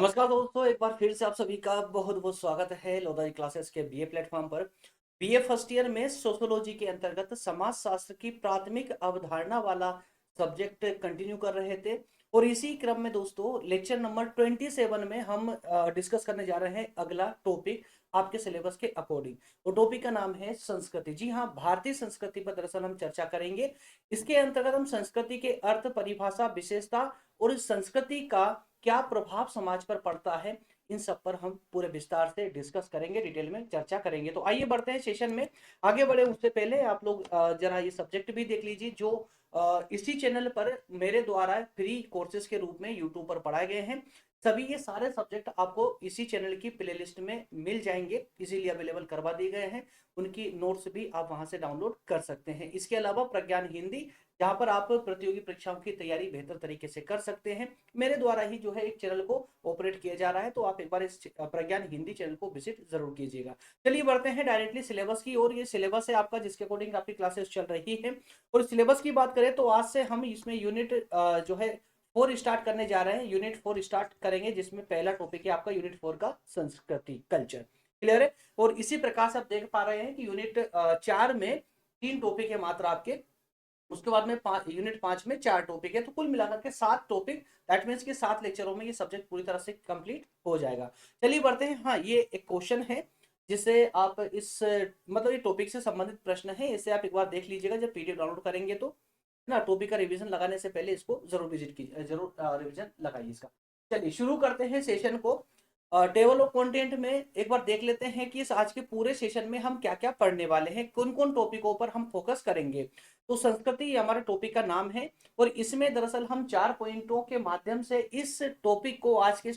नमस्कार दोस्तों, एक बार फिर से आप सभी का बहुत बहुत स्वागत है लोधारी क्लासेस के बीए प्लेटफॉर्म पर। बीए फर्स्ट ईयर में सोशियोलॉजी के अंतर्गत समाज शास्त्र की प्राथमिक अवधारणा वाला सब्जेक्ट कंटिन्यू कर रहे थे। और इसी क्रम में दोस्तों लेक्चर नंबर 27 में हम डिस्कस करने जा रहे हैं अगला टॉपिक आपके सिलेबस के अकॉर्डिंग। वो टॉपिक का नाम है संस्कृति। जी हाँ, भारतीय संस्कृति पर दरअसल हम चर्चा करेंगे। इसके अंतर्गत हम संस्कृति के अर्थ, परिभाषा, विशेषता और इस संस्कृति का क्या प्रभाव समाज पर पड़ता है, इन सब पर हम पूरे विस्तार से डिस्कस करेंगे, डिटेल में चर्चा करेंगे। तो आइए बढ़ते हैं सेशन में। आगे बढ़े उससे पहले आप लोग जरा ये सब्जेक्ट भी देख लीजिए जो इसी चैनल पर मेरे द्वारा फ्री कोर्सेज के रूप में यूट्यूब पर पढ़ाए गए हैं। सभी ये सारे सब्जेक्ट आपको इसी चैनल की प्लेलिस्ट में मिल जाएंगे, इजीली अवेलेबल करवा दिए गए हैं। उनकी नोट्स भी आप वहां से डाउनलोड कर सकते हैं। इसके अलावा प्रज्ञान हिंदी, जहां पर आप प्रतियोगी परीक्षाओं की तैयारी बेहतर तरीके से कर सकते हैं। मेरे द्वारा ही जो है एक चैनल को ऑपरेट किया जा रहा है, तो आप एक बार इस प्रज्ञान हिंदी चैनल को विजिट जरूर कीजिएगा। चलिए बढ़ते हैं डायरेक्टली सिलेबस की ओर। ये सिलेबस है आपका जिसके अकॉर्डिंग आपकी क्लासेस चल रही है। और सिलेबस की बात करें तो आज से हम इसमें यूनिट जो है 4 स्टार्ट करने जा रहे हैं। यूनिट 4 स्टार्ट करेंगे जिसमें पहला टॉपिक है आपका यूनिट 4 का संस्कृति, कल्चर। क्लियर है। और इसी प्रकार से आप देख पा रहे हैं कि यूनिट 4 में 3 टॉपिक है मात्र आपके। उसके बाद में यूनिट 5 में 4 टॉपिक है, तो कुल मिलाकर के 7 टॉपिक। दैट मीन्स कि 7 लेक्चरों में ये सब्जेक्ट पूरी तरह से कंप्लीट हो जाएगा। चलिए बढ़ते हैं। हाँ, ये एक क्वेश्चन है जिसे आप इस मतलब ये टॉपिक से संबंधित प्रश्न है, इसे आप एक बार देख लीजिएगा जब पीडीएफ डाउनलोड करेंगे तो ना। टॉपिक का रिवीजन लगाने से पहले इसको जरूर विजिट कीजिए, जरूर रिवीजन लगाइए इसका। चलिए शुरू करते हैं सेशन को। टेबल ऑफ कंटेंट में एक बार देख लेते हैं कि इस आज के पूरे सेशन में हम क्या क्या पढ़ने वाले हैं, कौन कौन टॉपिकों पर हम फोकस करेंगे। तो संस्कृति हमारे टॉपिक का नाम है और इसमें दरअसल हम 4 पॉइंटों के माध्यम से इस टॉपिक को, आज के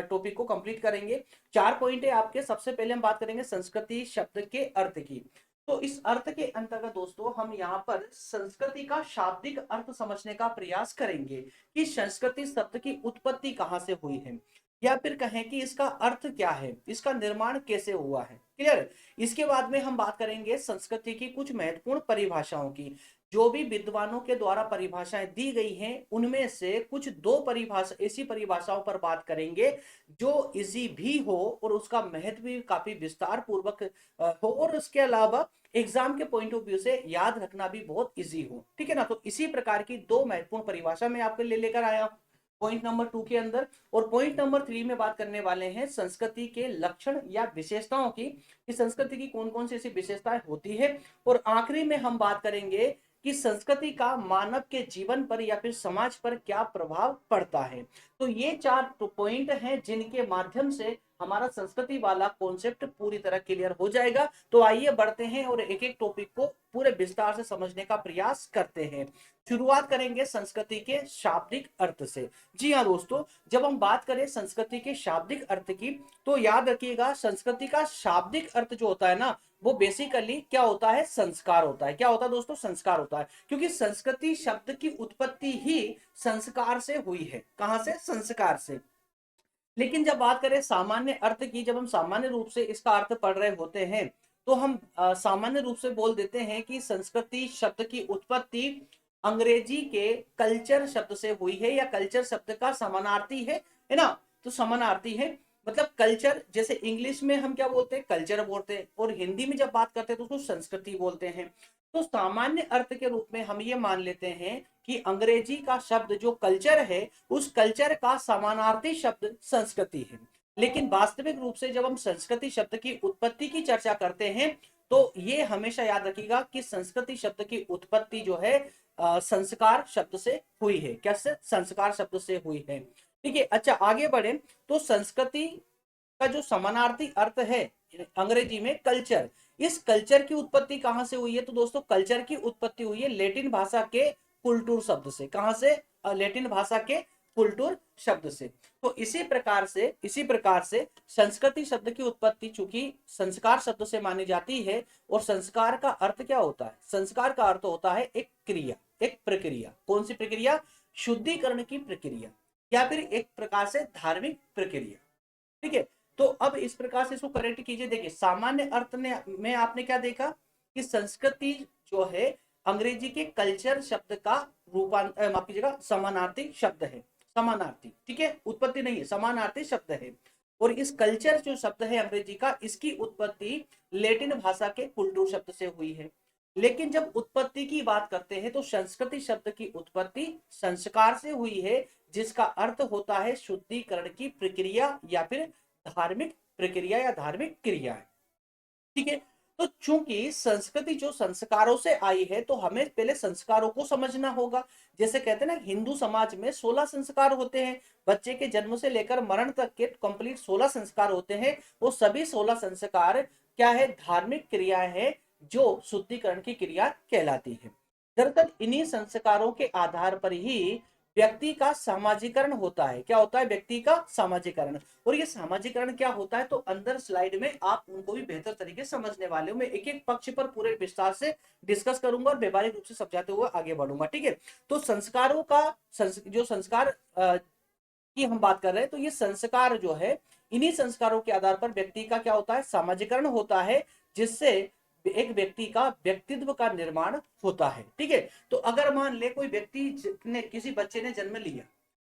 टॉपिक को कंप्लीट करेंगे। 4 पॉइंट है आपके। सबसे पहले हम बात करेंगे संस्कृति शब्द के अर्थ की। तो इस अर्थ के अंतर्गत दोस्तों हम यहाँ पर संस्कृति का शाब्दिक अर्थ समझने का प्रयास करेंगे कि संस्कृति शब्द की उत्पत्ति कहाँ से हुई है, या फिर कहें कि इसका अर्थ क्या है, इसका निर्माण कैसे हुआ है। क्लियर। इसके बाद में हम बात करेंगे संस्कृति की कुछ महत्वपूर्ण परिभाषाओं की। जो भी विद्वानों के द्वारा परिभाषाएं दी गई हैं उनमें से कुछ 2 परिभाषा, ऐसी परिभाषाओं पर बात करेंगे जो इजी भी हो और उसका महत्व भी काफी विस्तार पूर्वक हो, और उसके अलावा एग्जाम के पॉइंट ऑफ व्यू से याद रखना भी बहुत इजी हो। ठीक है ना। तो इसी प्रकार की 2 महत्वपूर्ण परिभाषा मैं आपके लिए लेकर आया हूं पॉइंट नंबर 2 के अंदर। और पॉइंट नंबर 3 में बात करने वाले हैं संस्कृति के लक्षण या विशेषताओं की, कि संस्कृति की कौन कौन सी ऐसी विशेषताएं होती है। और आखिरी में हम बात करेंगे कि संस्कृति का मानव के जीवन पर या फिर समाज पर क्या प्रभाव पड़ता है। तो ये 4 पॉइंट हैं जिनके माध्यम से हमारा संस्कृति वाला कॉन्सेप्ट पूरी तरह क्लियर हो जाएगा। तो आइए बढ़ते हैं और एक एक टॉपिक को पूरे विस्तार से समझने का प्रयास करते हैं। शुरुआत करेंगे संस्कृति के शाब्दिक अर्थ से। जी हाँ दोस्तों, जब हम बात करें संस्कृति के शाब्दिक अर्थ की तो याद रखिएगा संस्कृति का शाब्दिक अर्थ जो होता है ना, वो बेसिकली क्या होता है, संस्कार होता है। क्या होता है दोस्तों, संस्कार होता है। क्योंकि संस्कृति शब्द की उत्पत्ति ही संस्कार से हुई है। कहां से, संस्कार से। लेकिन जब बात करें सामान्य अर्थ की, जब हम सामान्य रूप से इसका अर्थ पढ़ रहे होते हैं तो हम सामान्य रूप से बोल देते हैं कि संस्कृति शब्द की उत्पत्ति अंग्रेजी के कल्चर शब्द से हुई है, या कल्चर शब्द का समानार्थी है ना। तो समानार्थी है मतलब कल्चर, जैसे इंग्लिश में हम क्या बोलते हैं, कल्चर बोलते हैं, और हिंदी में जब बात करते हैं तो उसको संस्कृति बोलते हैं। तो सामान्य अर्थ के रूप में हम ये मान लेते हैं कि अंग्रेजी का शब्द जो कल्चर है, उस कल्चर का समानार्थी शब्द संस्कृति है। लेकिन वास्तविक रूप से जब हम संस्कृति शब्द की उत्पत्ति की चर्चा करते हैं तो ये हमेशा याद रखिएगा कि संस्कृति शब्द की उत्पत्ति जो है संस्कार शब्द से हुई है। कैसे, संस्कार शब्द से हुई है। ठीक है। अच्छा, आगे बढ़े तो संस्कृति का जो समानार्थी अर्थ है अंग्रेजी में कल्चर, इस कल्चर की उत्पत्ति कहां से हुई है। तो दोस्तों कल्चर की उत्पत्ति हुई है लैटिन भाषा के कुल्टूर शब्द से। कहां से, लैटिन भाषा के कुल्टूर शब्द से। तो इसी प्रकार से संस्कृति शब्द की उत्पत्ति चूंकि संस्कार शब्द से मानी जाती है, और संस्कार का अर्थ क्या होता है, संस्कार का अर्थ होता है एक क्रिया, एक प्रक्रिया। कौन सी प्रक्रिया, शुद्धिकरण की प्रक्रिया, या फिर एक प्रकार से धार्मिक प्रक्रिया। ठीक है। तो अब इस प्रकार से इसको करेक्ट कीजिए। देखिए सामान्य अर्थ में आपने क्या देखा कि संस्कृति जो है अंग्रेजी के कल्चर शब्द का माफ कीजिएगा, समानार्थी शब्द है। समानार्थी, ठीक है, उत्पत्ति नहीं है, समानार्थी शब्द है। और इस कल्चर जो शब्द है अंग्रेजी का, इसकी उत्पत्ति लैटिन भाषा के कुल्टूर शब्द से हुई है। लेकिन जब उत्पत्ति की बात करते हैं तो संस्कृति शब्द की उत्पत्ति संस्कार से हुई है, जिसका अर्थ होता है शुद्धिकरण की प्रक्रिया या फिर धार्मिक प्रक्रिया या धार्मिक क्रिया है, ठीक है। तो चूंकि संस्कृति जो संस्कारों से आई है तो हमें पहले संस्कारों को समझना होगा। जैसे कहते हैं ना, हिंदू समाज में 16 संस्कार होते हैं, बच्चे के जन्म से लेकर मरण तक के कंप्लीट 16 संस्कार होते हैं। वो सभी 16 संस्कार क्या है, धार्मिक क्रियाएं हैं जो शुद्धिकरण की क्रिया कहलाती है। दरअसल इन्हीं संस्कारों के आधार पर ही व्यक्ति का सामाजिकरण होता है। क्या होता है, व्यक्ति का सामाजिकरण। और ये सामाजिकरण क्या होता है, तो अंदर स्लाइड में आप उनको भी बेहतर तरीके से समझने वाले हो। मैं एक एक पक्ष पर पूरे विस्तार से डिस्कस करूंगा और व्यवहारिक रूप से समझाते हुए आगे बढ़ूंगा, ठीक है। तो संस्कारों का जो संस्कार की हम बात कर रहे हैं, तो ये संस्कार जो है, इन्हीं संस्कारों के आधार पर व्यक्ति का क्या होता है, सामाजिकरण होता है, जिससे एक व्यक्ति का व्यक्तित्व का निर्माण होता है, ठीक है। तो अगर मान ले कोई व्यक्ति ने, किसी बच्चे ने जन्म लिया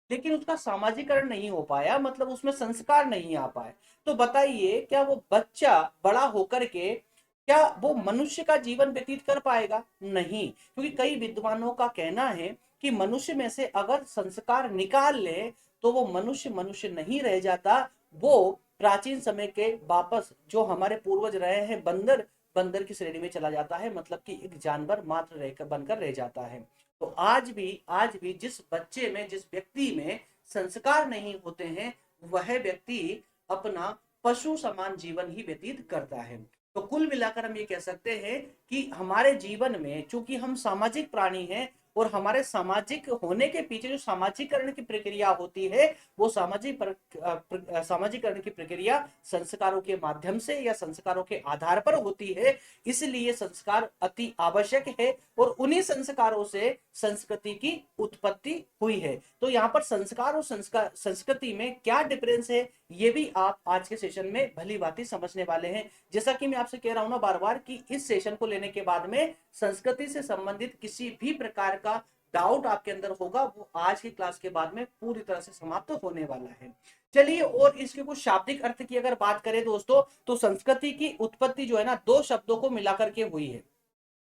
लेकिन उसका सामाजिकरण नहीं हो पाया, मतलब उसमें संस्कार नहीं आ पाए, तो बताइए क्या वो बच्चा बड़ा होकर के क्या वो मनुष्य का जीवन व्यतीत कर पाएगा? नहीं, क्योंकि कई विद्वानों का कहना है कि मनुष्य में से अगर संस्कार निकाल ले तो वो मनुष्य मनुष्य नहीं रह जाता, वो प्राचीन समय के वापस जो हमारे पूर्वज रहे हैं बंदर, बंदर की श्रेणी में चला जाता है, मतलब कि एक जानवर मात्र रहकर बनकर रह जाता है। तो आज भी जिस बच्चे में, जिस व्यक्ति में संस्कार नहीं होते हैं, वह व्यक्ति अपना पशु समान जीवन ही व्यतीत करता है। तो कुल मिलाकर हम ये कह सकते हैं कि हमारे जीवन में चूंकि हम सामाजिक प्राणी हैं और हमारे सामाजिक होने के पीछे जो सामाजिकरण की प्रक्रिया होती है, वो सामाजिकरण की प्रक्रिया संस्कारों के माध्यम से या संस्कारों के आधार पर होती है। इसलिए संस्कार अति आवश्यक है और उन्हीं संस्कारों से संस्कृति की उत्पत्ति हुई है। तो यहाँ पर संस्कार और संस्कृति में क्या डिफरेंस है, ये भी आप आज के सेशन में भली भांति समझने वाले हैं। जैसा कि मैं आपसे कह रहा हूं ना बार बार कि इस सेशन को लेने के बाद में संस्कृति से संबंधित किसी भी प्रकार का डाउट आपके अंदर होगा, वो आज की क्लास के बाद में पूरी तरह से समाप्त होने वाला है। चलिए, और इसके कुछ शाब्दिक अर्थ की अगर बात करें दोस्तों, तो संस्कृति की उत्पत्ति जो है ना, दो शब्दों को मिलाकर के हुई है।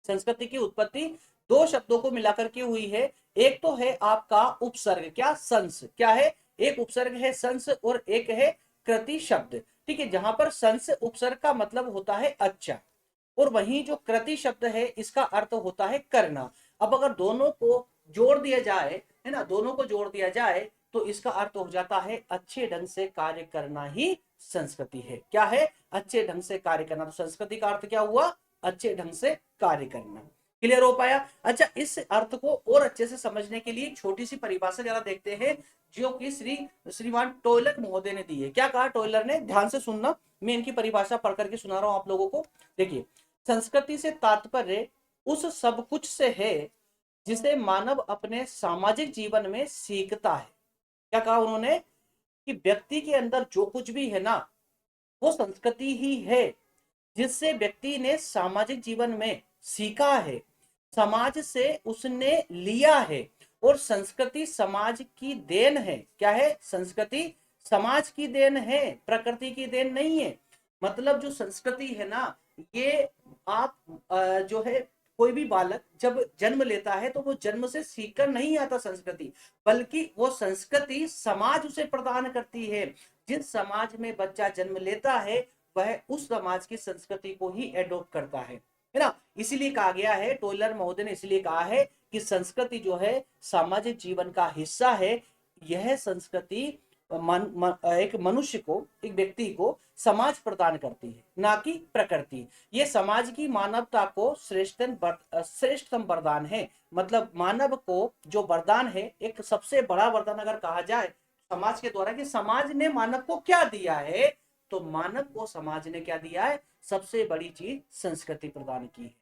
संस्कृति की उत्पत्ति दो शब्दों को मिलाकर के हुई है। एक तो है आपका उपसर्ग, क्या, संस, क्या है, एक उपसर्ग है संस और एक है कृति शब्द, ठीक है। जहां पर संस उपसर्ग का मतलब होता है अच्छा, और वहीं जो कृति शब्द है इसका अर्थ होता है करना। अब अगर दोनों को जोड़ दिया जाए, है ना, दोनों को जोड़ दिया जाए तो इसका अर्थ हो जाता है अच्छे ढंग से कार्य करना ही संस्कृति है। क्या है, अच्छे ढंग से कार्य करना। तो संस्कृति का अर्थ क्या हुआ, अच्छे ढंग से कार्य करना। क्लियर हो पाया? अच्छा, इस अर्थ को और अच्छे से समझने के लिए छोटी सी परिभाषा जरा देखते हैं जो कि श्रीमान टोयलर महोदय ने दी है। क्या कहा टोयलर ने, ध्यान से सुनना, मैं इनकी परिभाषा पढ़ करके सुना रहा हूं आप लोगों को। देखिए, संस्कृति से तात्पर्य उस सब कुछ से है जिसे मानव अपने सामाजिक जीवन में सीखता है। क्या कहा उन्होंने, कि व्यक्ति के अंदर जो कुछ भी है ना, वो संस्कृति ही है जिससे व्यक्ति ने सामाजिक जीवन में सीखा है, समाज से उसने लिया है। और संस्कृति समाज की देन है। क्या है, संस्कृति समाज की देन है, प्रकृति की देन नहीं है। मतलब जो संस्कृति है ना, ये आप जो है, कोई भी बालक जब जन्म लेता है तो वो जन्म से सीखकर नहीं आता संस्कृति, बल्कि वो संस्कृति समाज उसे प्रदान करती है। जिस समाज में बच्चा जन्म लेता है वह उस समाज की संस्कृति को ही एडॉप्ट करता है ना। इसीलिए कहा गया है, टोयलर महोदय ने इसलिए कहा है कि संस्कृति जो है सामाजिक जीवन का हिस्सा है। यह संस्कृति एक मनुष्य को, एक व्यक्ति को समाज प्रदान करती है, ना कि प्रकृति। ये समाज की मानवता को श्रेष्ठतम वरदान है। मतलब मानव को जो वरदान है, एक सबसे बड़ा वरदान अगर कहा जाए समाज के द्वारा, कि समाज ने मानव को क्या दिया है, तो मानव को समाज ने क्या दिया है, सबसे बड़ी चीज संस्कृति प्रदान की है।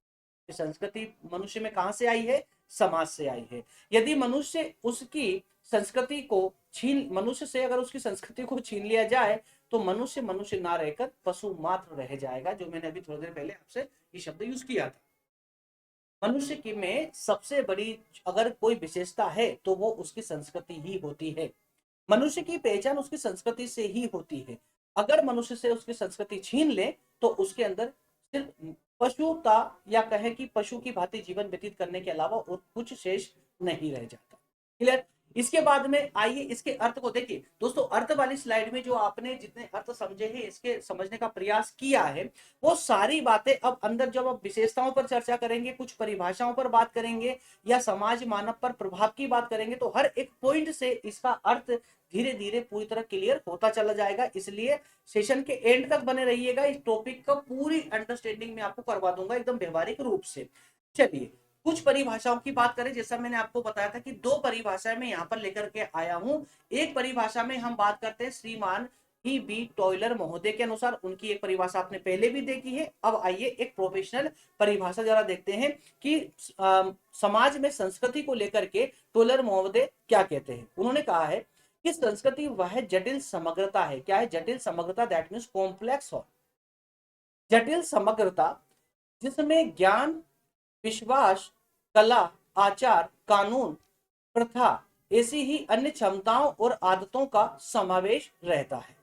संस्कृति मनुष्य में कहां से आई है, समाज से आई है। यदि मनुष्य उसकी संस्कृति को मनुष्य से अगर उसकी संस्कृति को छीन लिया जाए तो मनुष्य मनुष्य ना रहकर पशु मात्र रह जाएगा, जो मैंने अभी थोड़ी देर पहले आपसे ये शब्द यूज किया था। मनुष्य की में सबसे बड़ी अगर कोई विशेषता है तो वो उसकी संस्कृति ही होती है। मनुष्य की पहचान उसकी संस्कृति से ही होती है। अगर मनुष्य से उसकी संस्कृति छीन ले तो उसके अंदर सिर्फ पशुता या कहे कि पशु की भांति जीवन व्यतीत करने के अलावा और कुछ शेष नहीं रह जाता। क्लियर। इसके बाद में आइए इसके अर्थ को देखिए दोस्तों। अर्थ वाली स्लाइड में जो आपने जितने अर्थ समझे हैं, इसके समझने का प्रयास किया है, वो सारी बातें अब अंदर जब आप विशेषताओं पर चर्चा करेंगे, कुछ परिभाषाओं पर बात करेंगे या समाज मानव पर प्रभाव की बात करेंगे, तो हर एक पॉइंट से इसका अर्थ धीरे धीरे पूरी तरह क्लियर होता चला जाएगा। इसलिए सेशन के एंड तक बने रहिएगा। इस टॉपिक का पूरी अंडरस्टैंडिंग में आपको करवा दूंगा एकदम व्यवहारिक रूप से। चलिए कुछ परिभाषाओं की बात करें। जैसा मैंने आपको बताया था कि दो परिभाषाएं मैं यहां पर लेकर के आया हूं। एक परिभाषा में हम बात करते हैं श्रीमान ही बी टॉयलर महोदय के अनुसार, उनकी एक परिभाषा आपने पहले भी देखी है। अब आइए एक प्रोफेशनल परिभाषा जरा देखते हैं कि समाज में संस्कृति को लेकर के टॉयलर महोदय क्या कहते हैं। उन्होंने कहा है कि संस्कृति वह जटिल समग्रता है। क्या है जटिल समग्रता? दैट मीन्स कॉम्प्लेक्स और जटिल समग्रता जिसमें ज्ञान, विश्वास, कला, आचार, कानून, प्रथा ऐसी ही अन्य क्षमताओं और आदतों का समावेश रहता है।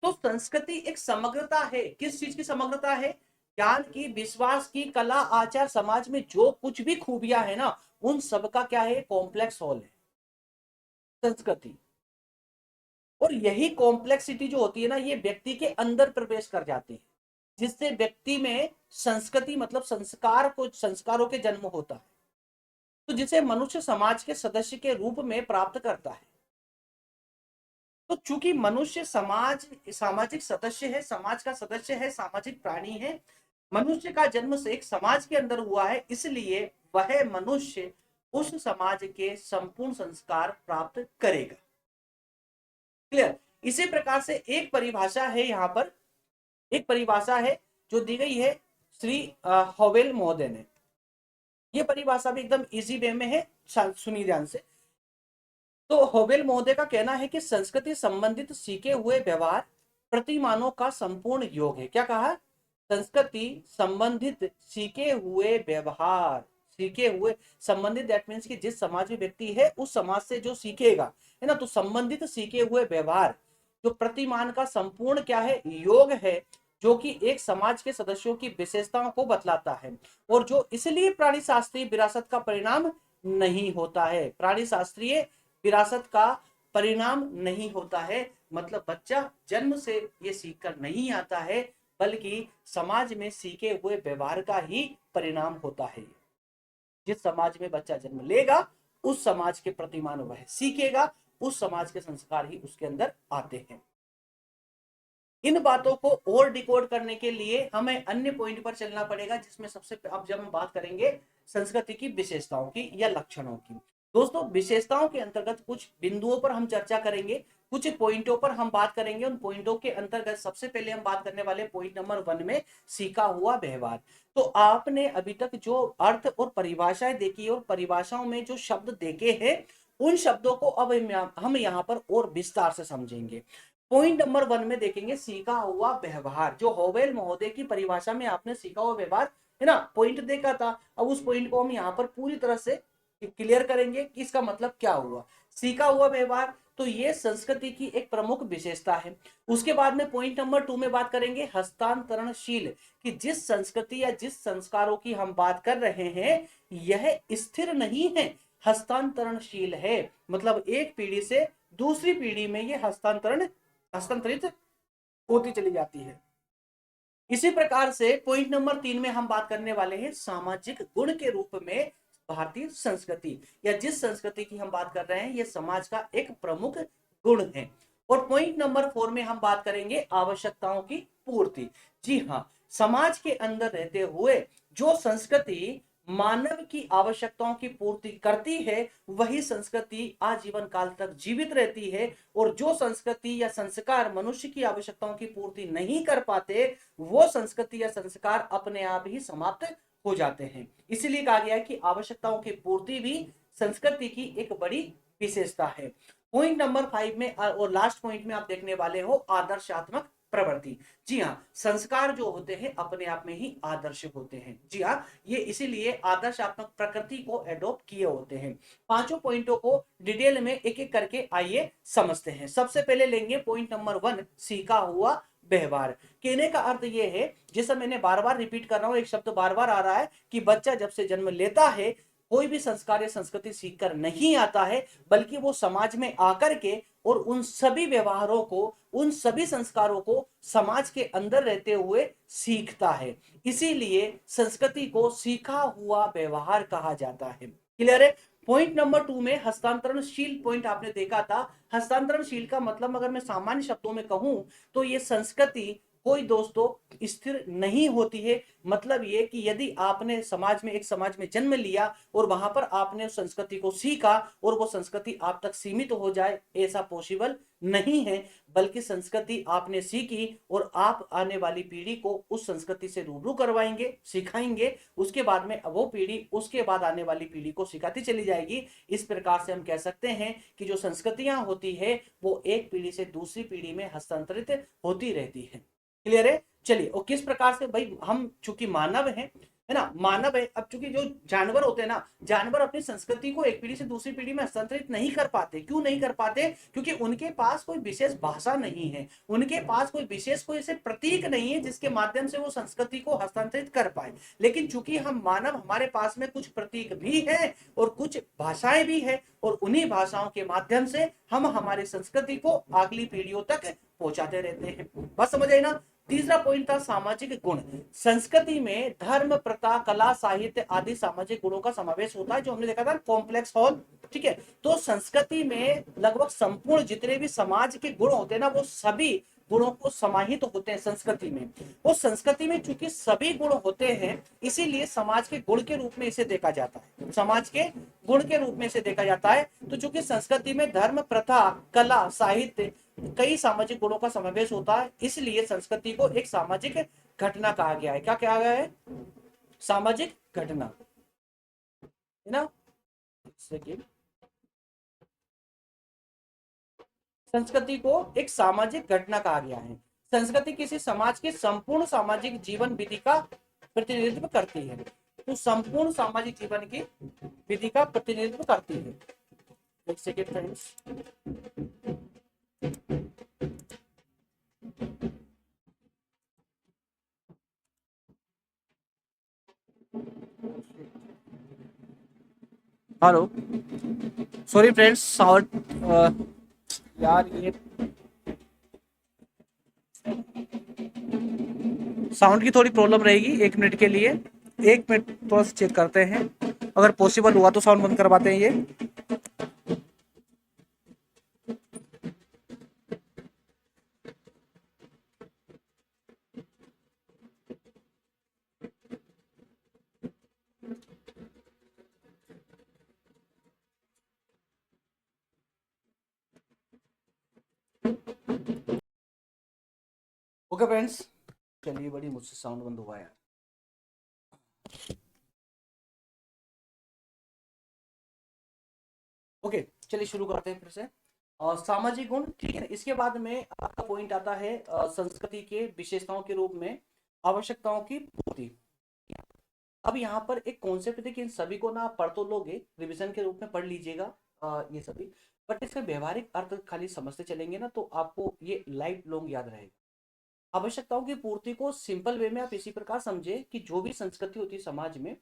तो संस्कृति एक समग्रता है। किस चीज की समग्रता है? ज्ञान की, विश्वास की, कला, आचार, समाज में जो कुछ भी खूबियां है ना, उन सबका क्या है? कॉम्प्लेक्स होल है संस्कृति। और यही कॉम्प्लेक्सिटी जो होती है ना, ये व्यक्ति के अंदर प्रवेश कर जाती है, जिससे व्यक्ति में संस्कृति मतलब संस्कारों के जन्म होता है, तो जिसे मनुष्य समाज के सदस्य के रूप में प्राप्त करता है। तो चूंकि मनुष्य सामाजिक सदस्य है, समाज का सदस्य है, सामाजिक प्राणी है, मनुष्य का जन्म से एक समाज के अंदर हुआ है, इसलिए वह मनुष्य उस समाज के संपूर्ण संस्कार प्राप्त करेगा। क्लियर। इसी प्रकार से एक परिभाषा है यहां पर, एक परिभाषा है जो दी गई है श्री हॉवेल महोदय ने। ये परिभाषा भी एकदम इजी वे में है, सुनिए ध्यान से। तो हॉवेल महोदय का कहना है कि संस्कृति संबंधित सीखे हुए व्यवहार प्रतिमानों का संपूर्ण योग है। क्या कहा? संस्कृति संबंधित सीखे हुए व्यवहार, सीखे हुए संबंधित दैट मीन्स कि जिस समाज में व्यक्ति है उस समाज से जो सीखेगा है ना, तो संबंधित सीखे हुए व्यवहार जो प्रतिमान का संपूर्ण क्या है? योग है, जो कि एक समाज के सदस्यों की विशेषताओं को बतलाता है और जो इसलिए प्राणी शास्त्रीय विरासत का परिणाम नहीं होता है। प्राणी शास्त्रीय विरासत का परिणाम नहीं होता है मतलब बच्चा जन्म से ये सीख कर नहीं आता है, बल्कि समाज में सीखे हुए व्यवहार का ही परिणाम होता है। जिस समाज में बच्चा जन्म लेगा उस समाज के प्रतिमान वह सीखेगा, उस समाज के संस्कार ही उसके अंदर आते हैं। इन बातों को और डिकोड करने के लिए हमें अन्य पॉइंट पर चलना पड़ेगा, जिसमें सबसे अब जब हम बात करेंगे संस्कृति की विशेषताओं की या लक्षणों की। दोस्तों विशेषताओं के अंतर्गत कुछ बिंदुओं पर हम चर्चा करेंगे, कुछ पॉइंटों पर हम बात करेंगे। उन पॉइंटों के अंतर्गत सबसे पहले हम बात करने वाले पॉइंट नंबर 1 में सीखा हुआ व्यवहार। तो आपने अभी तक जो अर्थ और परिभाषाएं देखी और परिभाषाओं में जो शब्द देखे हैं, उन शब्दों को अब हम यहाँ पर और विस्तार से समझेंगे। पॉइंट नंबर 1 में देखेंगे सीखा हुआ व्यवहार। जो होवेल महोदय की परिभाषा में आपने सीखा हुआ व्यवहार है ना पॉइंट देखा था, अब उस पॉइंट को हम यहाँ पर पूरी तरह से क्लियर करेंगे कि इसका मतलब क्या हुआ। सीखा हुआ व्यवहार तो ये संस्कृति की एक प्रमुख विशेषता है। उसके बाद में पॉइंट नंबर 2 में बात करेंगे हस्तांतरणशील, कि जिस संस्कृति या जिस संस्कारों की हम बात कर रहे हैं यह स्थिर नहीं है, हस्तांतरणशील है, मतलब एक पीढ़ी से दूसरी पीढ़ी में ये हस्तांतरित होती चली जाती है। इसी प्रकार से पॉइंट नंबर 3 में हम बात करने वाले हैं सामाजिक गुण के रूप में भारतीय संस्कृति, या जिस संस्कृति की हम बात कर रहे हैं ये समाज का एक प्रमुख गुण है। और पॉइंट नंबर 4 में हम बात करेंगे आवश्यकताओं की पूर्ति। जी हाँ, समाज के अंदर रहते हुए जो संस्कृति मानव की आवश्यकताओं की पूर्ति करती है वही संस्कृति आजीवन काल तक जीवित रहती है, और जो संस्कृति या संस्कार मनुष्य की आवश्यकताओं की पूर्ति नहीं कर पाते वो संस्कृति या संस्कार अपने आप ही समाप्त हो जाते हैं। इसीलिए कहा गया है कि आवश्यकताओं की पूर्ति भी संस्कृति की एक बड़ी विशेषता है। पॉइंट नंबर 5 में और लास्ट पॉइंट में आप देखने वाले हो आदर्शात्मक प्रवृत्ति। जी हाँ, संस्कार जो होते हैं अपने आप में ही आदर्श होते हैं। जी हाँ, ये इसीलिए आदर्शात्मक प्रकृति को एडॉप्ट किए होते हैं। पांचों पॉइंटों को डिटेल में एक एक करके आइए समझते हैं। सबसे पहले लेंगे पॉइंट नंबर 1, सीखा हुआ व्यवहार। कहने का अर्थ यह है, जैसा मैंने बार बार रिपीट कर रहा हूं, एक शब्द बार बार आ रहा है कि बच्चा जब से जन्म लेता है कोई भी संस्कार या संस्कृति सीखकर नहीं आता है, बल्कि वो समाज में आकर के और उन सभी व्यवहारों को, उन सभी संस्कारों को समाज के अंदर रहते हुए सीखता है। इसीलिए संस्कृति को सीखा हुआ व्यवहार कहा जाता है। क्लियर है? पॉइंट नंबर 2 में हस्तांतरणशील पॉइंट आपने देखा था। हस्तांतरणशील का मतलब अगर मैं सामान्य शब्दों में कहूं तो ये संस्कृति कोई दोस्तों स्थिर नहीं होती है। मतलब ये कि यदि आपने समाज में, एक समाज में जन्म लिया और वहां पर आपने उस संस्कृति को सीखा और वो संस्कृति आप तक सीमित हो जाए, ऐसा पॉसिबल नहीं है। बल्कि संस्कृति आपने सीखी और आप आने वाली पीढ़ी को उस संस्कृति से रूबरू करवाएंगे, सिखाएंगे, उसके बाद में वो पीढ़ी उसके बाद आने वाली पीढ़ी को सिखाती चली जाएगी। इस प्रकार से हम कह सकते हैं कि जो संस्कृतियां होती है वो एक पीढ़ी से दूसरी पीढ़ी में हस्तांतरित होती रहती है। क्लियर है? चलिए, और किस प्रकार से भाई, हम चूंकि मानव हैं, है ना, मानव है। अब चूंकि जो जानवर होते हैं ना, जानवर अपनी संस्कृति को एक पीढ़ी से दूसरी पीढ़ी में हस्तांतरित नहीं कर पाते। क्यों नहीं कर पाते? क्योंकि उनके पास कोई विशेष भाषा नहीं है, उनके पास कोई विशेष कोई ऐसे प्रतीक नहीं है जिसके माध्यम से वो संस्कृति को हस्तांतरित कर पाए। लेकिन चूंकि हम मानव, हमारे पास में कुछ प्रतीक भी है और कुछ भाषाएं भी है, और उन्हीं भाषाओं के माध्यम से हम हमारी संस्कृति को अगली पीढ़ियों तक पहुंचाते रहते हैं। बस समझ आई ना? तीसरा पॉइंट था सामाजिक गुण। संस्कृति में धर्म, प्रथा, कला, साहित्य आदि सामाजिक गुणों का समावेश होता है, जो हमने देखा था कॉम्प्लेक्स हॉल। ठीक है, तो संस्कृति में लगभग संपूर्ण जितने भी समाज के गुण होते हैं ना, वो सभी गुणों को समाहित होते हैं संस्कृति में। वो संस्कृति में चूंकि सभी गुण होते हैं, इसीलिए समाज के गुण के रूप में इसे देखा जाता है, समाज के गुण के रूप में इसे देखा जाता है। तो चूंकि संस्कृति में धर्म, प्रथा, कला, साहित्य, कई सामाजिक गुणों का समावेश होता है, इसलिए संस्कृति को एक सामाजिक घटना कहा गया है। क्या कहा गया है? सामाजिक घटना, है ना। सेकेंड, संस्कृति को एक सामाजिक घटना कहा गया है। संस्कृति किसी समाज के संपूर्ण सामाजिक जीवन विधि का प्रतिनिधित्व करती है। तो संपूर्ण सामाजिक जीवन की विधि का प्रतिनिधित्व करती है। एक second friends. Hello, sorry friends, यार ये साउंड की थोड़ी प्रॉब्लम रहेगी, 1 मिनट के लिए। 1 मिनट थोड़ा सा चेक करते हैं, अगर पॉसिबल हुआ तो साउंड बंद करवाते हैं ये। ओके फ्रेंड्स, चलिए, बड़ी मुझसे साउंड बंद हुआ यार। ओके, चलिए शुरू करते हैं फिर से। सामाजिक गुण, ठीक है। इसके बाद में आपका पॉइंट आता है संस्कृति के विशेषताओं के रूप में आवश्यकताओं की पूर्ति। अब यहाँ पर एक कॉन्सेप्ट है कि इन सभी को ना आप पढ़ तो लोगे, रिवीजन के रूप में पढ़ लीजिएगा ये सभी, बट इसका व्यवहारिक अर्थ खाली समझते चलेंगे ना तो आपको ये लाइफ लॉन्ग याद रहेगा। आवश्यकताओं की पूर्ति को सिंपल वे में आप इसी प्रकार समझे कि जो भी संस्कृति होती है समाज में,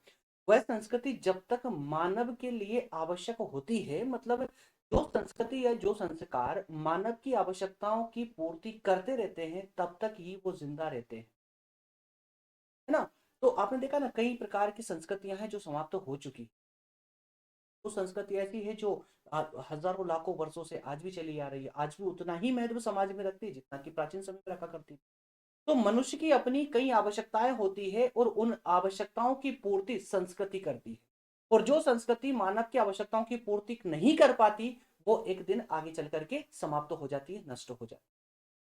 वह संस्कृति जब तक मानव के लिए आवश्यक होती है, मतलब जो संस्कृति या जो संस्कार मानव की आवश्यकताओं की पूर्ति करते रहते हैं, तब तक ही वो जिंदा रहते हैं, है ना। तो आपने देखा ना, कई प्रकार की संस्कृतियां हैं जो समाप्त तो हो चुकी। वो संस्कृति ऐसी है जो हजारों लाखों वर्षों से आज भी चली आ रही है, आज भी उतना ही महत्व समाज में रखती है जितना कि प्राचीन समय में रखा करती थी। तो मनुष्य की अपनी कई आवश्यकताएं होती है और उन आवश्यकताओं की पूर्ति संस्कृति करती है। और जो संस्कृति मानव की आवश्यकताओं की पूर्ति नहीं कर पाती, वो एक दिन आगे चल करके समाप्त हो जाती है, नष्ट हो जाती है।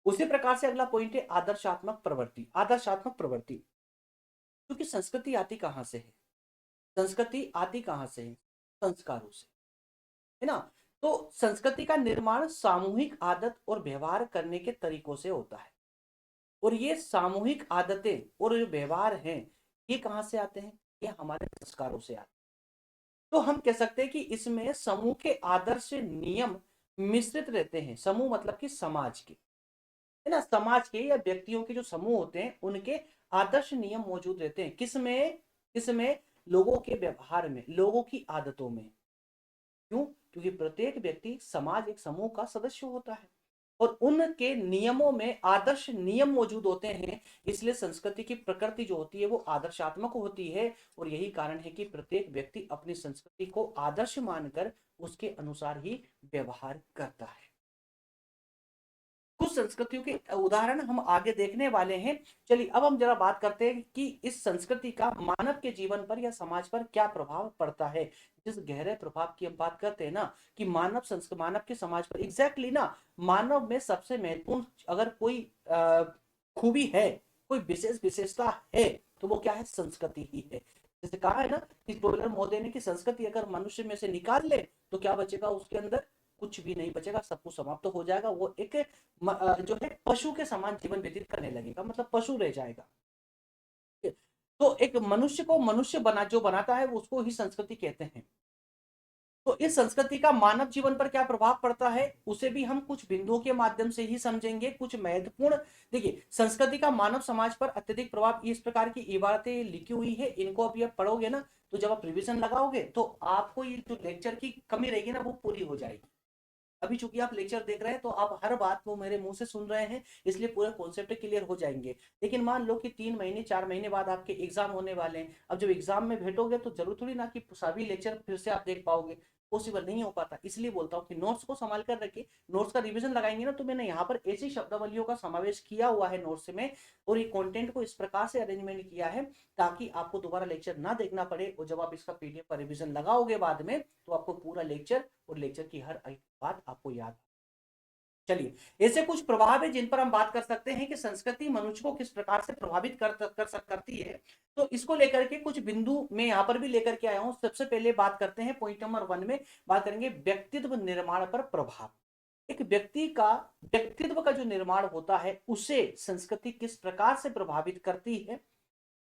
उसी प्रकार से अगला पॉइंट है आदर्शात्मक प्रवृत्ति। आदर्शात्मक प्रवृत्ति, क्योंकि संस्कृति आती कहां से है? संस्कृति आती कहां से है? संस्कारों से, है ना। तो संस्कृति का निर्माण सामूहिक आदत और व्यवहार करने के तरीकों से होता है। और ये सामूहिक आदतें और जो व्यवहार हैं, ये कहाँ से आते हैं? ये हमारे संस्कारों से आते हैं। तो हम कह सकते हैं कि इसमें समूह के आदर्श नियम मिश्रित रहते हैं। समूह मतलब कि समाज के, है ना, समाज के या व्यक्तियों के जो समूह होते हैं उनके आदर्श नियम मौजूद रहते हैं। किसमें? किसमें? लोगों के व्यवहार में, लोगों की आदतों में। क्यों? क्योंकि प्रत्येक व्यक्ति, समाज एक समूह का सदस्य होता है और उनके नियमों में आदर्श नियम मौजूद होते हैं। इसलिए संस्कृति की प्रकृति जो होती है वो आदर्शात्मक होती है और यही कारण है कि प्रत्येक व्यक्ति अपनी संस्कृति को आदर्श मानकर उसके अनुसार ही व्यवहार करता है। कुछ संस्कृतियों के उदाहरण हम आगे देखने वाले हैं। चलिए अब हम जरा बात करते हैं कि इस संस्कृति का मानव के जीवन पर या समाज पर क्या प्रभाव पड़ता है। जिस गहरे प्रभाव की हम बात करते हैं ना, कि मानव के समाज पर एग्जैक्टली ना, मानव में सबसे महत्वपूर्ण अगर कोई खूबी है, कोई विशेष विशेषता है, तो वो क्या है? संस्कृति ही है। जैसे कहा है ना कि टोलर महोदय ने कि संस्कृति अगर मनुष्य में से निकाल ले तो क्या बचेगा उसके अंदर? कुछ भी नहीं बचेगा, सब कुछ समाप्त तो हो जाएगा। वो एक जो है पशु के समान जीवन व्यतीत करने लगेगा, मतलब पशु रह जाएगा। तो एक मनुष्य को मनुष्य जो बनाता है वो उसको ही संस्कृति कहते हैं। तो इस संस्कृति का मानव जीवन पर क्या प्रभाव पड़ता है उसे भी हम कुछ बिंदुओं के माध्यम से ही समझेंगे। कुछ महत्वपूर्ण, देखिए, संस्कृति का मानव समाज पर अत्यधिक प्रभाव, इस प्रकार की इबारतें लिखी हुई है, इनको अभी आप पढ़ोगे ना तो जब आप रिवीजन लगाओगे तो आपको ये जो लेक्चर की कमी रहेगी ना वो पूरी हो जाएगी। अभी चूंकि आप लेक्चर देख रहे हैं तो आप हर बात को मेरे मुंह से सुन रहे हैं, इसलिए पूरे कॉन्सेप्ट क्लियर हो जाएंगे। लेकिन मान लो कि 3 महीने 4 महीने बाद आपके एग्जाम होने वाले हैं, अब जब एग्जाम में बैठोगे तो जरूर थोड़ी ना कि सभी लेक्चर फिर से आप देख पाओगे, पॉसिबल नहीं हो पाता। इसलिए बोलता हूँ कि नोट्स को संभाल कर रखिए, नोट्स का रिवीजन लगाएंगे ना तो मैंने यहाँ पर ऐसी शब्दावलियों का समावेश किया हुआ है नोट्स में, और ये कंटेंट को इस प्रकार से अरेंजमेंट किया है ताकि आपको दोबारा लेक्चर ना देखना पड़े, और जब आप इसका पीडीएफ का रिवीजन लगाओगे बाद में तो आपको पूरा लेक्चर और लेक्चर की हर एक बात आपको याद। चलिए, ऐसे कुछ प्रभाव है जिन पर हम बात कर सकते हैं कि संस्कृति मनुष्य को किस प्रकार से प्रभावित करती है। तो इसको लेकर के कुछ बिंदु मैं यहाँ पर भी लेकर के आया हूं। सबसे पहले बात करते हैं पॉइंट नंबर 1 में, बात करेंगे व्यक्तित्व निर्माण पर प्रभाव। एक व्यक्ति का व्यक्तित्व का जो निर्माण होता है उसे संस्कृति किस प्रकार से प्रभावित करती है।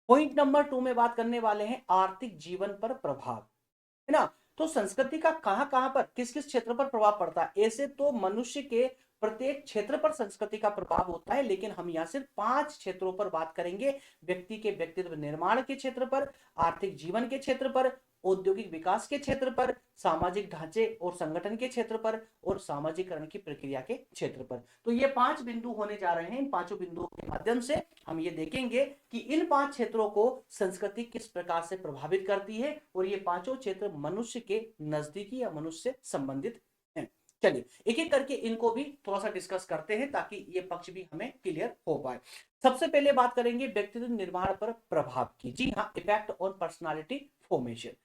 पॉइंट नंबर 2 में बात करने वाले हैं आर्थिक जीवन पर प्रभाव, है ना। तो संस्कृति का कहां पर किस किस क्षेत्र पर प्रभाव पड़ता है? ऐसे तो मनुष्य के प्रत्येक क्षेत्र पर संस्कृति का प्रभाव होता है, लेकिन हम यहां सिर्फ 5 क्षेत्रों पर बात करेंगे। व्यक्ति के व्यक्तित्व निर्माण के क्षेत्र पर, आर्थिक जीवन के क्षेत्र पर, औद्योगिक विकास के क्षेत्र पर, सामाजिक ढांचे और संगठन के क्षेत्र पर, और सामाजिकरण की प्रक्रिया के क्षेत्र पर। तो ये 5 बिंदु होने जा रहे हैं। इन पांचों बिंदुओं के माध्यम से हम ये देखेंगे कि इन 5 क्षेत्रों को संस्कृति किस प्रकार से प्रभावित करती है, और ये पांचों क्षेत्र मनुष्य के नजदीकी या मनुष्य से संबंधित हैं। चलिए एक एक करके इनको भी थोड़ा सा डिस्कस करते हैं ताकि ये पक्ष भी हमें क्लियर हो पाए। सबसे पहले बात करेंगे व्यक्तित्व निर्माण पर प्रभाव की। जी हाँ, इफेक्ट ऑन पर्सनालिटी फॉर्मेशन।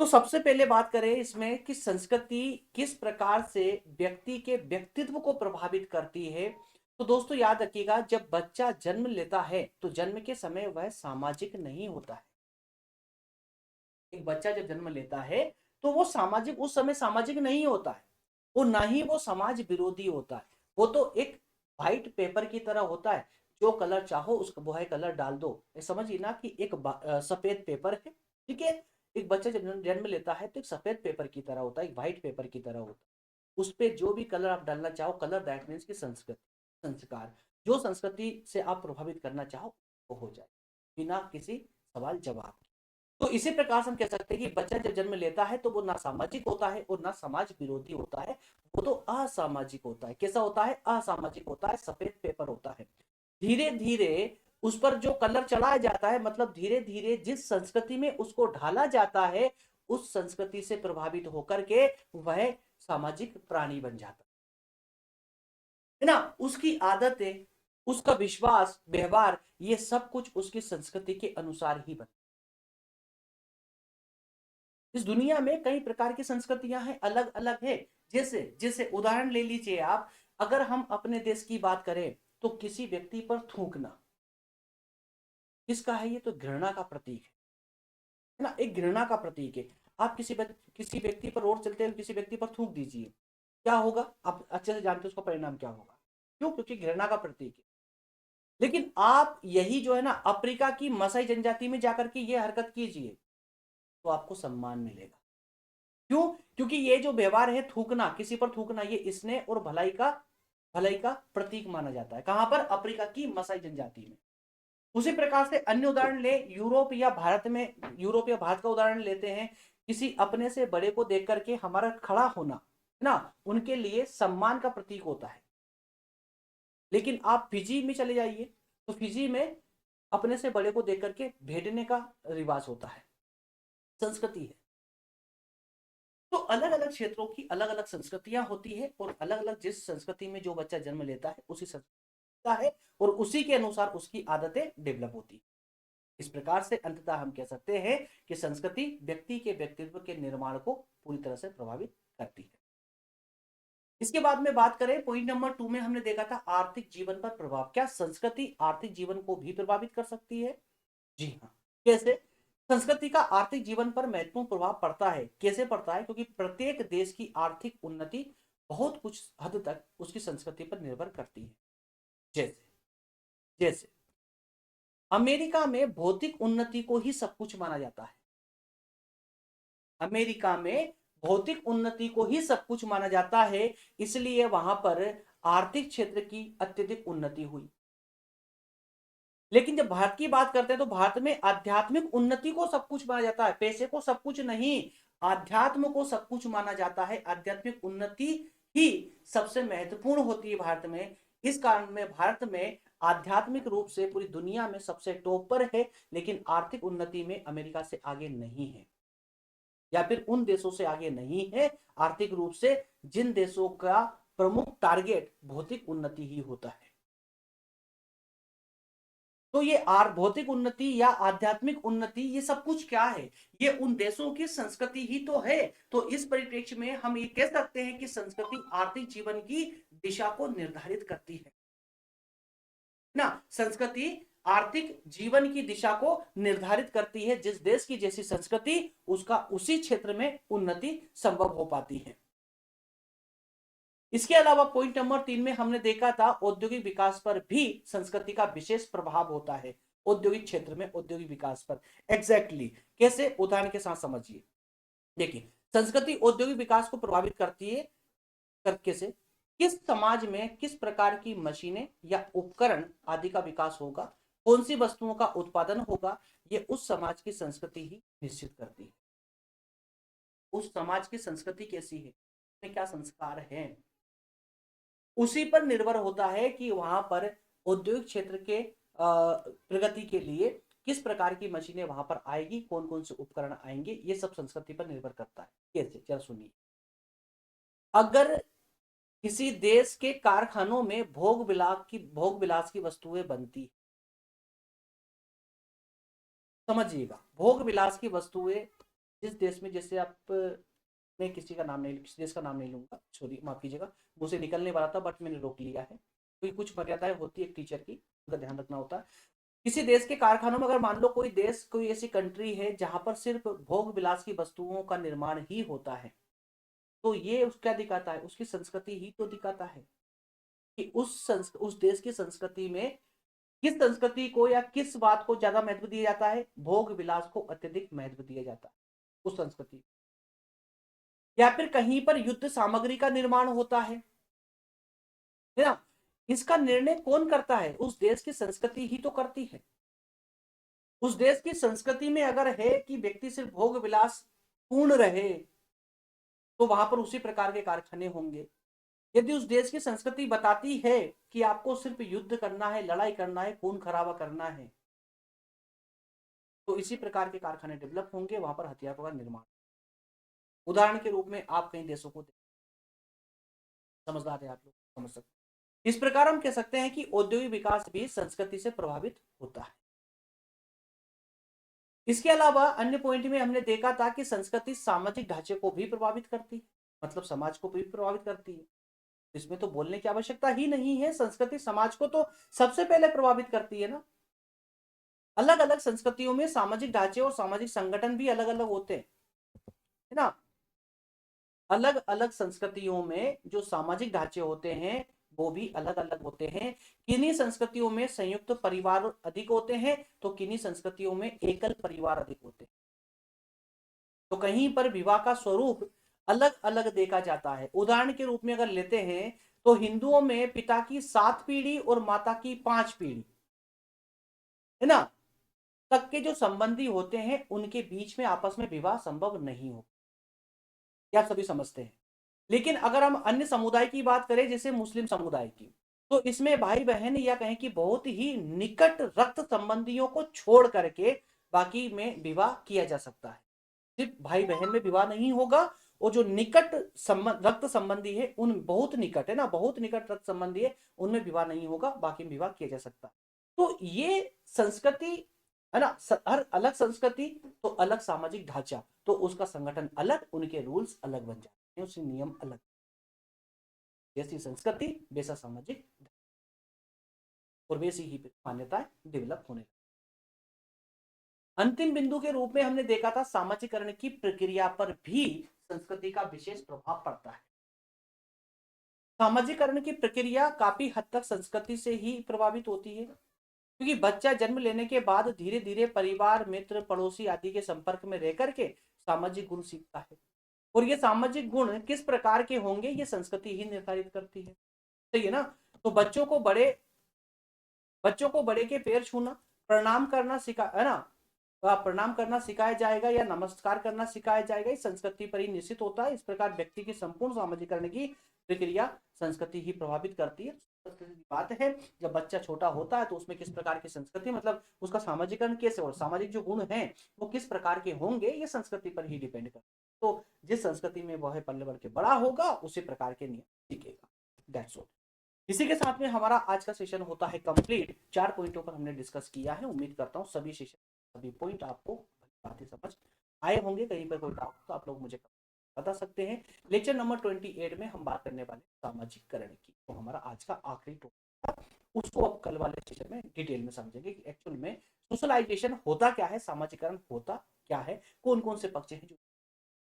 तो सबसे पहले बात करें इसमें कि संस्कृति किस प्रकार से व्यक्ति के व्यक्तित्व को प्रभावित करती है। तो दोस्तों याद रखिएगा, जब बच्चा जन्म लेता है तो जन्म के समय वह सामाजिक नहीं होता है। एक बच्चा जब जन्म लेता है तो वो सामाजिक, उस समय सामाजिक नहीं होता है, और ना ही वो समाज विरोधी होता है। वो तो एक व्हाइट पेपर की तरह होता है, जो कलर चाहो उसको वो है कलर डाल दो। ये समझिए ना कि एक सफेद पेपर है, ठीक है। एक बच्चा जब जन्म लेता है तो एक सफेद पेपर की तरह होता है, एक व्हाइट पेपर की तरह होता है। उस पे जो भी कलर आप डालना चाहो, कलर दैट मीन्स की संस्कृति, संस्कार, जो संस्कृति से आप प्रभावित करना चाहो वो हो जाए बिना किसी सवाल जवाब। तो इसी प्रकार से हम कह सकते हैं कि बच्चा जब जन्म लेता है तो वो ना सामाजिक होता है और ना समाज विरोधी होता है, वो तो असामाजिक होता है। कैसा होता है? असामाजिक होता है, सफेद पेपर होता है। धीरे धीरे उस पर जो कलर चढ़ाया जाता है, मतलब धीरे धीरे जिस संस्कृति में उसको ढाला जाता है उस संस्कृति से प्रभावित होकर के वह सामाजिक प्राणी बन जाता है ना। उसकी आदतें, उसका विश्वास, व्यवहार, ये सब कुछ उसकी संस्कृति के अनुसार ही बनता है। इस दुनिया में कई प्रकार की संस्कृतियां हैं, अलग अलग है। जैसे जैसे उदाहरण ले लीजिए आप, अगर हम अपने देश की बात करें तो किसी व्यक्ति पर थूकना किसका है? ये तो घृणा का प्रतीक है ना, एक घृणा का प्रतीक है। आप किसी व्यक्ति पर रोड चलते हुए किसी व्यक्ति पर थूक दीजिए, क्या होगा? आप अच्छे से जानते हैं उसका परिणाम क्या होगा। क्यों? क्योंकि घृणा का प्रतीक है। लेकिन आप यही जो है ना अफ्रीका की मसाई जनजाति में जाकर के ये हरकत कीजिए तो आपको सम्मान मिलेगा। क्यों? क्योंकि ये जो व्यवहार है, थूकना, किसी पर थूकना, ये स्नेह और भलाई का प्रतीक माना जाता है। कहां पर? अफ्रीका की मसाई जनजाति में। उसी प्रकार से अन्य उदाहरण ले, यूरोप या भारत का उदाहरण लेते हैं। किसी अपने से बड़े को देख करके हमारा खड़ा होना है ना, उनके लिए सम्मान का प्रतीक होता है। लेकिन आप फिजी में चले जाइए तो फिजी में अपने से बड़े को देख करके भेंटने का रिवाज होता है, संस्कृति है। तो अलग अलग क्षेत्रों की अलग अलग संस्कृतियां होती है और अलग अलग जिस संस्कृति में जो बच्चा जन्म लेता है उसी संस्कृति है और उसी के अनुसार उसकी आदतें डेवलप होती है। इस प्रकार से अंततः हम कह सकते हैं कि संस्कृति व्यक्ति के व्यक्तित्व के निर्माण को पूरी तरह से प्रभावित करती है। इसके बाद में बात करें, पॉइंट नंबर 2 में हमने देखा था आर्थिक जीवन पर प्रभाव। क्या संस्कृति आर्थिक जीवन को भी प्रभावित कर सकती है? जी हाँ। कैसे? संस्कृति का आर्थिक जीवन पर महत्वपूर्ण प्रभाव पड़ता है। कैसे पड़ता है? क्योंकि प्रत्येक देश की आर्थिक उन्नति बहुत कुछ हद तक उसकी संस्कृति पर निर्भर करती है। जैसे जैसे अमेरिका में भौतिक उन्नति को ही सब कुछ माना जाता है। अमेरिका में भौतिक उन्नति को ही सब कुछ माना जाता है, इसलिए वहां पर आर्थिक क्षेत्र की अत्यधिक उन्नति हुई। लेकिन जब भारत की बात करते हैं तो भारत में आध्यात्मिक उन्नति को सब कुछ माना जाता है, पैसे को सब कुछ नहीं, आध्यात्म को सब कुछ माना जाता है। आध्यात्मिक उन्नति ही सबसे महत्वपूर्ण होती है भारत में। इस कारण में भारत में आध्यात्मिक रूप से पूरी दुनिया में सबसे टॉप पर है, लेकिन आर्थिक उन्नति में अमेरिका से आगे नहीं है, या फिर उन देशों से आगे नहीं है आर्थिक रूप से जिन देशों का प्रमुख टारगेट भौतिक उन्नति ही होता है। तो ये भौतिक उन्नति या आध्यात्मिक उन्नति ये सब कुछ क्या है? ये उन देशों की संस्कृति ही तो है। तो इस परिप्रेक्ष्य में हम ये कह सकते हैं कि संस्कृति आर्थिक जीवन की दिशा को निर्धारित करती है ना। संस्कृति आर्थिक जीवन की दिशा को निर्धारित करती है। जिस देश की जैसी संस्कृति उसका उसी क्षेत्र में उन्नति संभव हो पाती है। इसके अलावा पॉइंट नंबर 3 में हमने देखा था औद्योगिक विकास पर भी संस्कृति का विशेष प्रभाव होता है। औद्योगिक क्षेत्र में औद्योगिक विकास पर एग्जैक्टली कैसे? उदाहरण के साथ समझिए। देखिए, संस्कृति औद्योगिक विकास को प्रभावित करती है करके से किस समाज में किस प्रकार की मशीनें या उपकरण आदि का विकास होगा, कौन सी वस्तुओं का उत्पादन होगा, ये उस समाज की संस्कृति ही निश्चित करती है। उस समाज की संस्कृति कैसी है, उसमें क्या संस्कार है, उसी पर निर्भर होता है कि वहां पर औद्योगिक क्षेत्र के प्रगति के लिए किस प्रकार की मशीनें वहां पर आएगी, कौन कौन से उपकरण आएंगे, ये सब संस्कृति पर निर्भर करता है। कैसे? चलो सुनिए। अगर किसी देश के कारखानों में भोग विलास की वस्तुएं बनती, समझिएगा, भोग विलास की वस्तुएं जिस देश में, जैसे आप, मैं किसी का नाम नहीं, किसी देश का नाम नहीं लूंगा, सॉरी माफ कीजिएगा, मुझसे निकलने वाला था बट मैंने रोक लिया है, क्योंकि कुछ मर्यादाएं होती है टीचर की, उनका ध्यान रखना होता है। किसी देश के कारखानों में अगर मान लो कोई देश, कोई ऐसी कंट्री है जहां पर सिर्फ भोग विलास की वस्तुओं का निर्माण ही होता है, तो ये क्या दिखाता है? उसकी संस्कृति ही तो दिखाता है कि उस देश की संस्कृति में किस संस्कृति को या किस बात को ज्यादा महत्व दिया जाता है? भोग विलास को अत्यधिक महत्व दिया जाता है उस संस्कृति। या फिर कहीं पर युद्ध सामग्री का निर्माण होता है ना, इसका निर्णय कौन करता है? उस देश की संस्कृति ही तो करती है। उस देश की संस्कृति में अगर है कि व्यक्ति सिर्फ भोग विलास पूर्ण रहे, तो वहां पर उसी प्रकार के कारखाने होंगे। यदि उस देश की संस्कृति बताती है कि आपको सिर्फ युद्ध करना है, लड़ाई करना है, खून खराबा करना है, तो इसी प्रकार के कारखाने डेवलप होंगे, वहां पर हथियारों का निर्माण। उदाहरण के रूप में आप कई देशों को समझदार है, आप लोग समझ सकते हैं। इस प्रकार हम कह सकते हैं कि औद्योगिक विकास भी संस्कृति से प्रभावित होता है। इसके अलावा अन्य पॉइंट में हमने देखा था कि संस्कृति सामाजिक ढांचे को भी प्रभावित करती है, मतलब समाज को भी प्रभावित करती है। इसमें तो बोलने की आवश्यकता ही नहीं है, संस्कृति समाज को तो सबसे पहले प्रभावित करती है ना। अलग अलग संस्कृतियों में सामाजिक ढांचे और सामाजिक संगठन भी अलग अलग होते हैं, है ना। अलग अलग संस्कृतियों में जो सामाजिक ढांचे होते हैं वो भी अलग अलग होते हैं। किन्हीं संस्कृतियों में संयुक्त परिवार अधिक होते हैं तो किन्हीं संस्कृतियों में एकल परिवार अधिक होते हैं। तो कहीं पर विवाह का स्वरूप अलग अलग देखा जाता है। उदाहरण के रूप में अगर लेते हैं तो हिंदुओं में पिता की 7 पीढ़ी और माता की 5 पीढ़ी, है ना, तक के जो संबंधी होते हैं उनके बीच में आपस में विवाह संभव नहीं हो, ये आप सभी समझते हैं। लेकिन अगर हम अन्य समुदाय की बात करें जैसे मुस्लिम समुदाय की, तो इसमें भाई बहन या कहें कि बहुत ही निकट रक्त संबंधियों को छोड़ करके बाकी में विवाह किया जा सकता है। सिर्फ भाई बहन में विवाह नहीं होगा, और जो निकट रक्त संबंधी है, उन बहुत निकट है ना, बहुत निकट रक्त संबंधी है, उनमें विवाह नहीं होगा, बाकी में विवाह किया जा सकता है। तो ये संस्कृति है ना, हर अलग संस्कृति तो अलग सामाजिक ढांचा, तो उसका संगठन अलग, उनके रूल्स अलग बन जाते हैं, उसके नियम अलग। जैसी संस्कृति वैसा सामाजिक और वैसी ही मान्यताएं डेवलप होने। अंतिम बिंदु के रूप में हमने देखा था सामाजिकरण की प्रक्रिया पर भी संस्कृति का विशेष प्रभाव पड़ता है। सामाजिकरण की प्रक्रिया काफी हद तक संस्कृति से ही प्रभावित होती है, क्योंकि बच्चा जन्म लेने के बाद धीरे धीरे परिवार, मित्र, पड़ोसी आदि के संपर्क में रह करके सामाजिक गुण सीखता है, और ये सामाजिक गुण किस प्रकार के होंगे ये संस्कृति ही निर्धारित करती है। सही है ना। तो बच्चों को बड़े के पैर छूना, प्रणाम करना सिखा, है ना, प्रणाम करना सिखाया जाएगा या नमस्कार करना सिखाया जाएगा, इस संस्कृति पर ही निश्चित होता है। इस प्रकार व्यक्ति की संपूर्ण सामाजिकरण की प्रक्रिया संस्कृति ही प्रभावित करती है। बात है जब बच्चा छोटा होता है तो उसमें किस प्रकार की संस्कृति, मतलब उसका सामाजिकरण कैसे और सामाजिक जो गुण हैं वो किस प्रकार के होंगे, ये संस्कृति पर ही डिपेंड करता है। तो जिस संस्कृति में वह पल बढ़ के बड़ा होगा उसी प्रकार के नियम सीखेगा। That's all. इसी के साथ में हमारा आज का सेशन होता है कंप्लीट। 4 पॉइंटों पर हमने डिस्कस किया है। उम्मीद करता हूँ सभी सेशन, सभी पॉइंट आपको बातें समझ आए होंगे। कहीं पर कोई डाउट तो आप लोग मुझे बता सकते हैं। लेक्चर नंबर 28 में हम बात करने वाले सामाजिकरण की, तो हमारा आज का आखिरी टॉपिक था, उसको अब कल वाले सेशन में डिटेल में समझेंगे कि एक्चुअल में सोशलाइजेशन होता क्या है, सामाजिकरण होता क्या है, कौन कौन से पक्ष हैं जो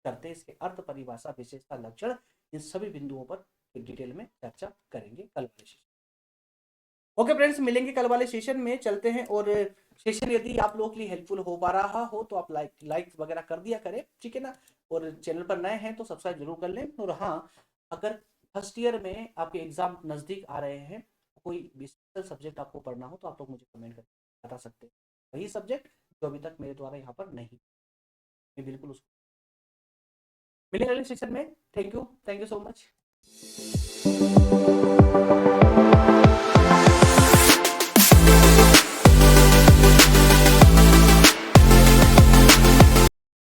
करते हैं, इसके अर्थ, परिभाषा, विशेषता, लक्षण, इन सभी बिंदुओं पर डिटेल में चर्चा करेंगे कल वाले सेशन। ओके फ्रेंड्स, मिलेंगे कल वाले सेशन में। चलते हैं। और सेशन यदि आप लोगों के लिए हेल्पफुल हो पा रहा हो तो आप लाइक वगैरह कर दिया करें, ठीक है ना। और चैनल पर नए हैं तो सब्सक्राइब जरूर कर लें। और हाँ, अगर फर्स्ट ईयर में आपके एग्जाम नजदीक आ रहे हैं, कोई स्पेशल सब्जेक्ट आपको पढ़ना हो तो आप लोग मुझे कमेंट करके बता सकते हैं, वही सब्जेक्ट जो अभी तक मेरे द्वारा यहाँ पर नहीं, मैं बिल्कुल उसको मिलेंगे अगले सेशन में। Thank you so much.